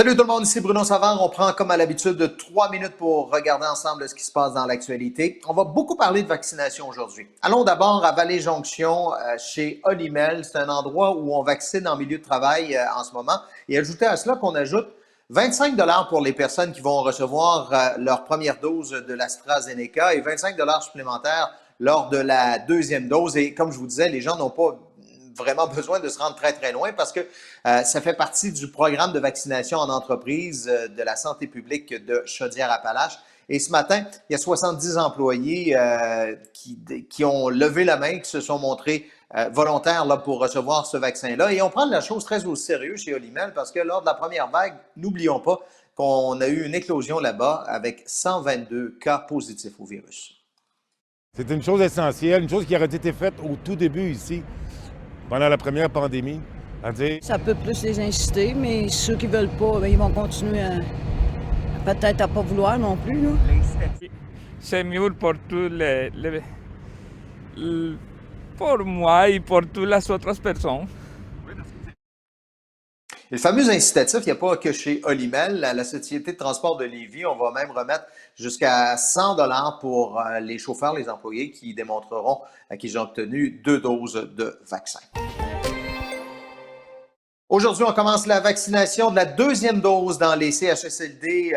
Salut tout le monde, ici Bruno Savard. On prend comme à l'habitude 3 minutes pour regarder ensemble ce qui se passe dans l'actualité. On va beaucoup parler de vaccination aujourd'hui. Allons d'abord à Vallée-Jonction chez Olimel. C'est un endroit où on vaccine en milieu de travail en ce moment. Et ajouter à cela qu'on ajoute 25 $ pour les personnes qui vont recevoir leur première dose de l'AstraZeneca et 25 $ supplémentaires lors de la deuxième dose. Et comme je vous disais, les gens n'ont pas vraiment besoin de se rendre très, très loin parce que ça fait partie du programme de vaccination en entreprise de la santé publique de Chaudière-Appalaches. Et ce matin, il y a 70 employés qui ont levé la main, qui se sont montrés volontaires là, pour recevoir ce vaccin-là. Et on prend la chose très au sérieux chez Olimel parce que lors de la première vague, n'oublions pas qu'on a eu une éclosion là-bas avec 122 cas positifs au virus. C'est une chose essentielle, une chose qui aurait été faite au tout début ici, pendant la première pandémie, à dire... Ça peut plus les inciter, mais ceux qui ne veulent pas, bien, ils vont continuer peut-être à ne pas vouloir non plus. Là. C'est mieux pour pour moi et pour toutes les autres personnes. Le fameux incitatif, il n'y a pas que chez Olimel, la Société de transport de Lévis, on va même remettre jusqu'à 100 $ pour les chauffeurs, les employés qui démontreront qu'ils ont obtenu 2 doses de vaccin. Aujourd'hui, on commence la vaccination de la deuxième dose dans les CHSLD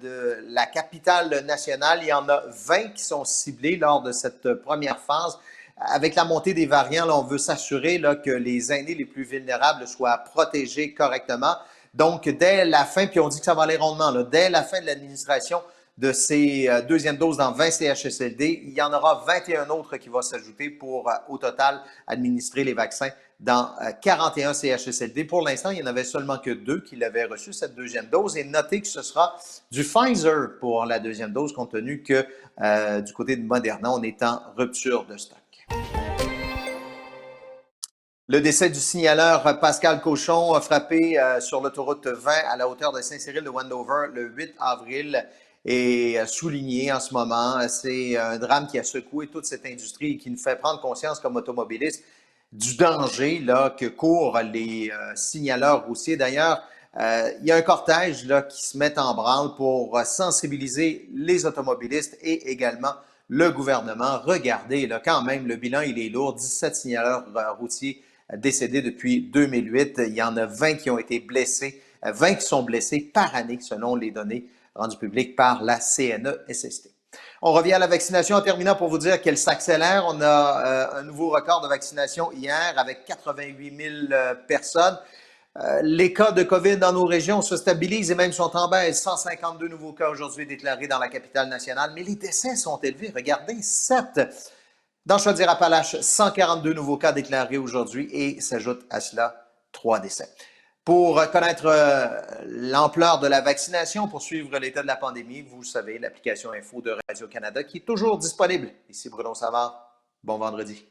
de la capitale nationale. Il y en a 20 qui sont ciblés lors de cette première phase. Avec la montée des variants, là, on veut s'assurer que les aînés les plus vulnérables soient protégés correctement. Donc, dès la fin, puis on dit que ça va aller rondement, là, dès la fin de l'administration de ces deuxièmes doses dans 20 CHSLD, il y en aura 21 autres qui vont s'ajouter pour, au total, administrer les vaccins dans 41 CHSLD. Pour l'instant, il n'y en avait seulement que 2 qui l'avaient reçu, cette deuxième dose. Et notez que ce sera du Pfizer pour la deuxième dose, compte tenu que du côté de Moderna, on est en rupture de stock. Le décès du signaleur Pascal Cochon frappé sur l'autoroute 20 à la hauteur de Saint-Cyril de Wendover le 8 avril est souligné en ce moment. C'est un drame qui a secoué toute cette industrie et qui nous fait prendre conscience comme automobilistes du danger là, que courent les signaleurs routiers. D'ailleurs, il y a un cortège là, qui se met en branle pour sensibiliser les automobilistes et également le gouvernement. Regardez, là, quand même, le bilan, il est lourd. 17 signaleurs routiers décédés depuis 2008. Il y en a 20 qui ont été blessés, 20 qui sont blessés par année, selon les données rendues publiques par la CNESST. On revient à la vaccination en terminant pour vous dire qu'elle s'accélère. On a un nouveau record de vaccination hier avec 88 000 personnes. Les cas de COVID dans nos régions se stabilisent et même sont en baisse. 152 nouveaux cas aujourd'hui déclarés dans la capitale nationale, mais les décès sont élevés. Regardez, 7 dans Chaudière-Appalaches, 142 nouveaux cas déclarés aujourd'hui et s'ajoute à cela 3 décès. Pour connaître l'ampleur de la vaccination, pour suivre l'état de la pandémie, vous savez, l'application Info de Radio-Canada qui est toujours disponible. Ici Bruno Savard. Bon vendredi.